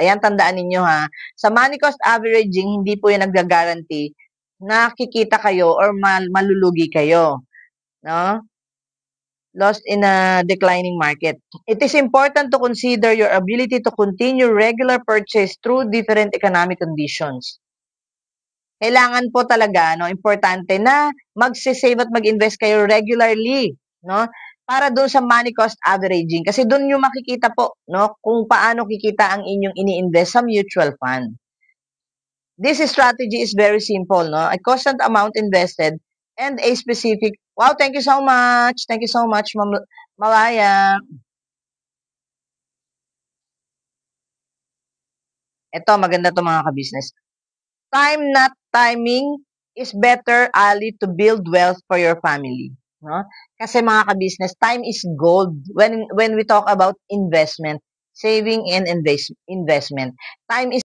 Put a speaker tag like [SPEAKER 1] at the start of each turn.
[SPEAKER 1] Ayan, tandaan ninyo ha. Sa money cost averaging, hindi po yan nag-guarantee na kikita kayo or malulugi kayo. No? Lost in a declining market. It is important to consider your ability to continue regular purchase through different economic conditions. Kailangan po talaga, no, importante na magse-save at mag-invest kayo regularly, no? Para doon sa money cost averaging kasi doon niyo makikita po, no, kung paano kikita ang inyong ini-invest sa mutual fund. This strategy is very simple, no? A constant amount invested and a specific. Wow, thank you so much. Thank you so much, Ma'am Malaya. Ito, maganda to mga ka-business. Time not timing is better, Ali, to build wealth for your family. No? Kasi mga ka-business, time is gold when we talk about investment, saving and investment. Time is